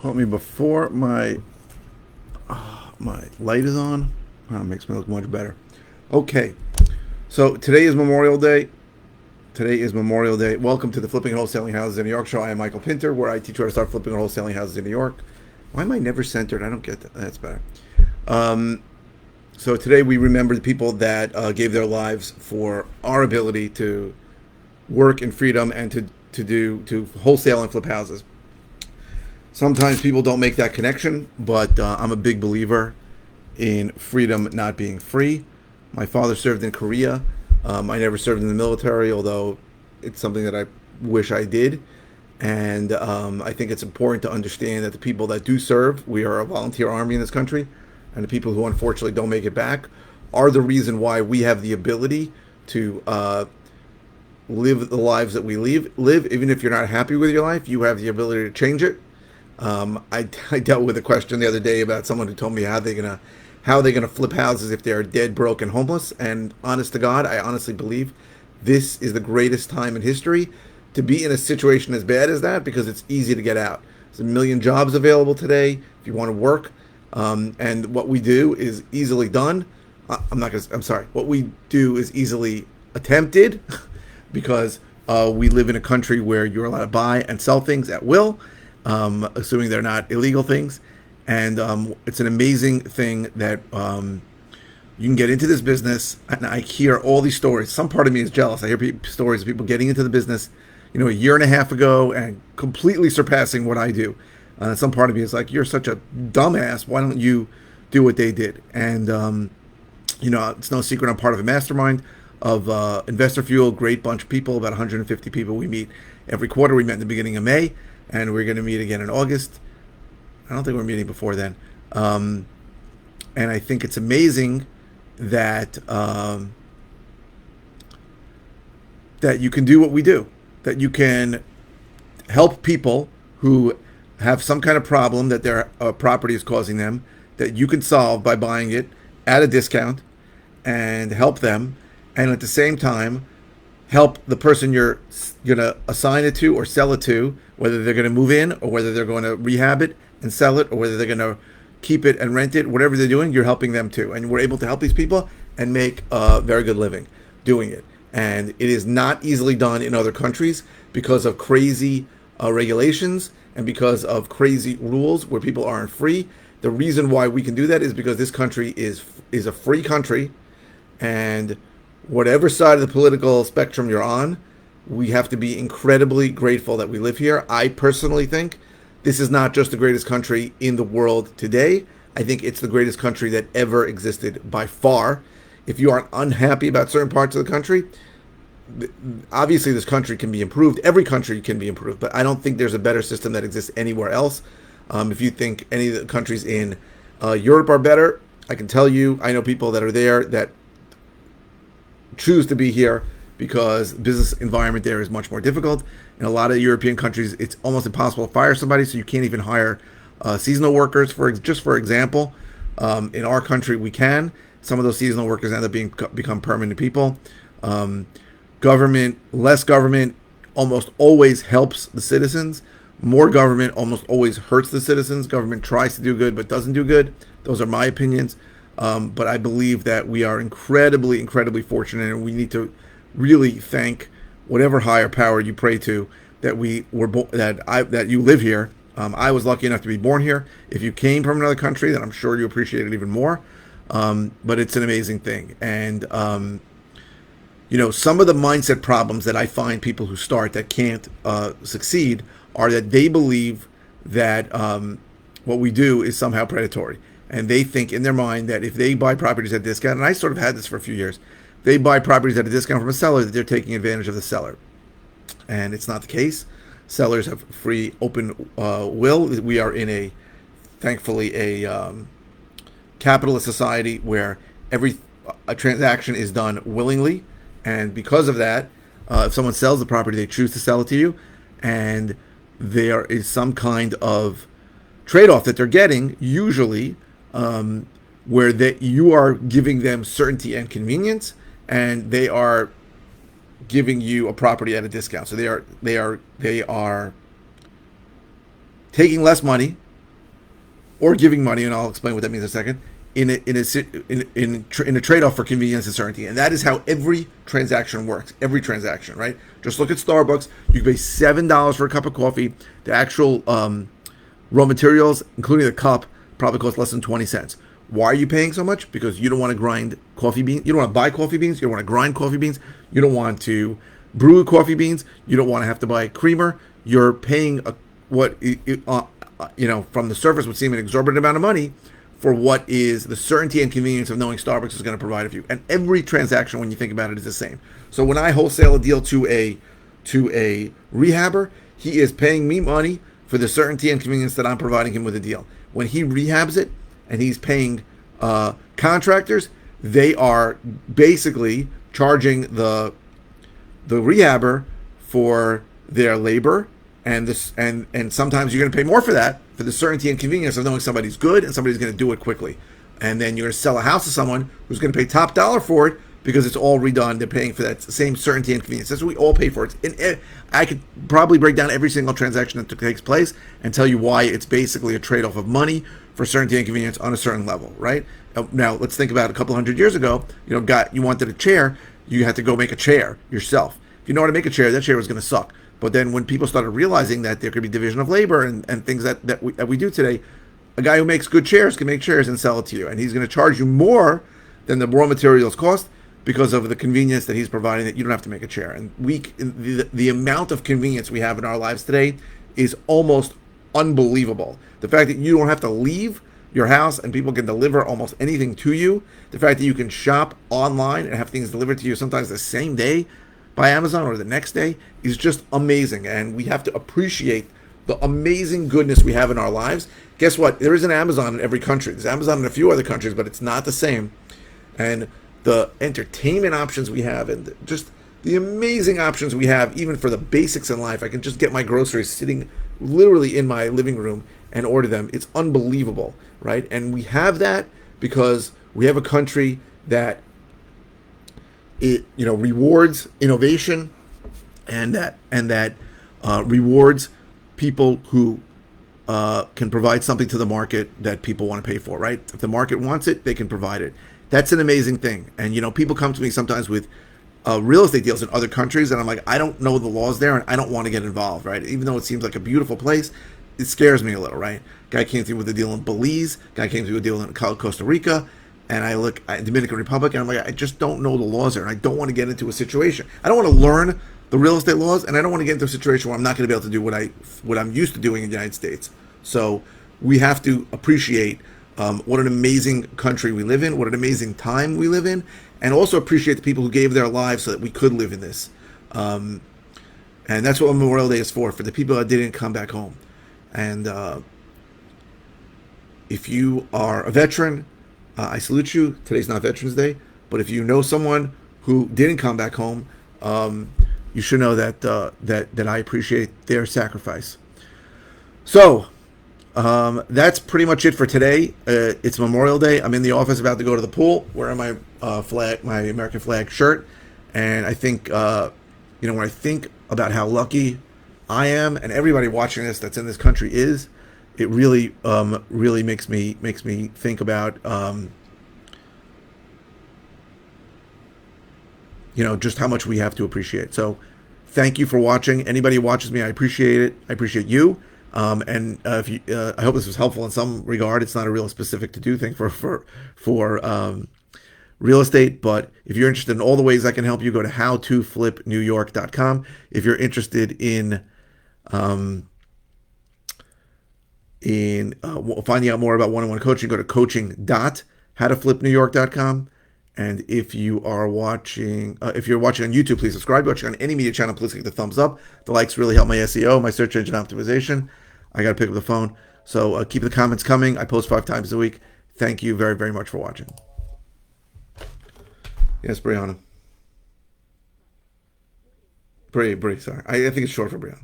caught me before my light is on. Oh, it makes me look much better. Okay, so today is Memorial Day. Today is Memorial Day. Welcome to the Flipping and Wholesaling Houses in New York show. I am Michael Pinter, where I teach you how to start flipping and wholesaling houses in New York. Why am I never centered? I don't get that. That's better. So today we remember the people that gave their lives for our ability to work in freedom and to wholesale and flip houses. Sometimes people don't make that connection, but I'm a big believer in freedom not being free. My father served in Korea. I never served in the military, although it's something that I wish I did. And I think it's important to understand that the people that do serve, we are a volunteer army in this country, and the people who unfortunately don't make it back are the reason why we have the ability to live the lives that we live. Even if you're not happy with your life, you have the ability to change it. I dealt with a question the other day about someone who told me how they gonna flip houses if they are dead, broke, and homeless. And honest to God, I honestly believe this is the greatest time in history to be in a situation as bad as that, because it's easy to get out. There's a million jobs available today if you want to work, and what we do is easily done. I'm sorry. What we do is easily attempted because we live in a country where you're allowed to buy and sell things at will. Assuming they're not illegal things. And it's an amazing thing that you can get into this business. And I hear all these stories. Some part of me is jealous. I hear stories of people getting into the business, a year and a half ago and completely surpassing what I do. Some part of me is like, you're such a dumbass. Why don't you do what they did? And, it's no secret I'm part of a mastermind of Investor Fuel, great bunch of people, about 150 people. We meet every quarter. We met in the beginning of May. And we're going to meet again in August. I don't think we're meeting before then. And I think it's amazing that that you can do what we do. That you can help people who have some kind of problem that their property is causing them, that you can solve by buying it at a discount and help them. And at the same time, help the person you're going to assign it to or sell it to, whether they're going to move in or whether they're going to rehab it and sell it, or whether they're going to keep it and rent it. Whatever they're doing, you're helping them too. And we're able to help these people and make a very good living doing it. And it is not easily done in other countries because of crazy regulations and because of crazy rules where people aren't free. The reason why we can do that is because this country is a free country, and whatever side of the political spectrum you're on, we have to be incredibly grateful that we live here. I personally think this is not just the greatest country in the world today. I think it's the greatest country that ever existed by far. If you are unhappy about certain parts of the country, obviously this country can be improved. Every country can be improved, but I don't think there's a better system that exists anywhere else. If you think any of the countries in Europe are better, I can tell you, I know people that are there that choose to be here because the business environment there is much more difficult. In a lot of European countries, it's almost impossible to fire somebody, so you can't even hire seasonal workers. For example, in our country, we can. Some of those seasonal workers end up become permanent people. Less government almost always helps the citizens. More government almost always hurts the citizens. Government tries to do good but doesn't do good. Those are my opinions. But I believe that we are incredibly, incredibly fortunate, and we need to really thank whatever higher power you pray to that that you live here. I was lucky enough to be born here. If you came from another country, then I'm sure you appreciate it even more. But it's an amazing thing, and some of the mindset problems that I find people who start that can't succeed are that they believe that what we do is somehow predatory. And they think in their mind that if they buy properties at a discount, and I sort of had this for a few years, they buy properties at a discount from a seller, that they're taking advantage of the seller. And it's not the case. Sellers have free, open will. We are in thankfully, a capitalist society where a transaction is done willingly. And because of that, if someone sells the property, they choose to sell it to you. And there is some kind of trade-off that they're getting, usually, where you are giving them certainty and convenience, and they are giving you a property at a discount. So they are taking less money or giving money, and I'll explain what that means in a second, in a trade-off for convenience and certainty. And that is how every transaction works. Every transaction, right? Just look at Starbucks. You can pay $7 for a cup of coffee. The actual raw materials, including the cup, probably cost less than 20 cents. Why are you paying so much? Because you don't want to grind coffee beans. You don't want to buy coffee beans. You don't want to grind coffee beans. You don't want to brew coffee beans. You don't want to have to buy creamer. You're paying from the surface would seem an exorbitant amount of money for what is the certainty and convenience of knowing Starbucks is going to provide for you. And every transaction, when you think about it, is the same. So when I wholesale a deal to a rehabber, he is paying me money for the certainty and convenience that I'm providing him with a deal. When he rehabs it and he's paying contractors, they are basically charging the rehabber for their labor, and sometimes you're going to pay more for that, for the certainty and convenience of knowing somebody's good and somebody's going to do it quickly. And then you're going to sell a house to someone who's going to pay top dollar for it because it's all redone. They're paying for that same certainty and convenience. That's what we all pay for. I could probably break down every single transaction that takes place and tell you why it's basically a trade-off of money for certainty and convenience on a certain level, right? Now, let's think about a couple hundred years ago. You wanted a chair, you had to go make a chair yourself. If you know how to make a chair, that chair was going to suck. But then when people started realizing that there could be division of labor and things that we do today, a guy who makes good chairs can make chairs and sell it to you. And he's going to charge you more than the raw materials cost because of the convenience that he's providing, that you don't have to make a chair. And the amount of convenience we have in our lives today is almost unbelievable. The fact that you don't have to leave your house and people can deliver almost anything to you. The fact that you can shop online and have things delivered to you sometimes the same day by Amazon or the next day is just amazing. And we have to appreciate the amazing goodness we have in our lives. Guess what? There is an Amazon in every country. There's Amazon in a few other countries, but it's not the same. And the entertainment options we have and just the amazing options we have, even for the basics in life. I can just get my groceries sitting literally in my living room and order them. It's unbelievable, right? And we have that because we have a country that rewards innovation and that rewards people who can provide something to the market that people want to pay for, right? If the market wants it, they can provide it. That's an amazing thing. And people come to me sometimes with real estate deals in other countries, and I'm like, I don't know the laws there, and I don't want to get involved, right? Even though it seems like a beautiful place, it scares me a little, right? Guy came through with a deal in Belize, guy came through with a deal in Costa Rica, and I look at Dominican Republic, and I'm like, I just don't know the laws there, and I don't want to get into a situation. I don't want to learn the real estate laws, and I don't want to get into a situation where I'm not going to be able to do what I'm used to doing in the United States. So we have to appreciate what an amazing country we live in, what an amazing time we live in, and also appreciate the people who gave their lives so that we could live in this. And that's what Memorial Day is for the people that didn't come back home. And if you are a veteran, I salute you. Today's not Veterans Day, but if you know someone who didn't come back home, you should know that I appreciate their sacrifice. So that's pretty much it for today. It's Memorial Day. I'm in the office about to go to the pool, wearing my my American flag shirt, and I think when I think about how lucky I am and everybody watching this that's in this country is, it really really makes me think about just how much we have to appreciate. So thank you for watching. Anybody who watches me, I appreciate it. I appreciate you. And if you, I hope this was helpful in some regard. It's not a real specific to do thing for real estate, but if you're interested in all the ways I can help you, go to howtoflipnewyork.com. If you're interested in finding out more about one-on-one coaching, go to coaching.howtoflipnewyork.com. And if you're watching on YouTube, please subscribe. If you're watching on any media channel, please click the thumbs up. The likes really help my SEO, my search engine optimization. I got to pick up the phone. So keep the comments coming. I post 5 times a week. Thank you very, very much for watching. Yes, Brianna. Bri, sorry. I think it's short for Brianna.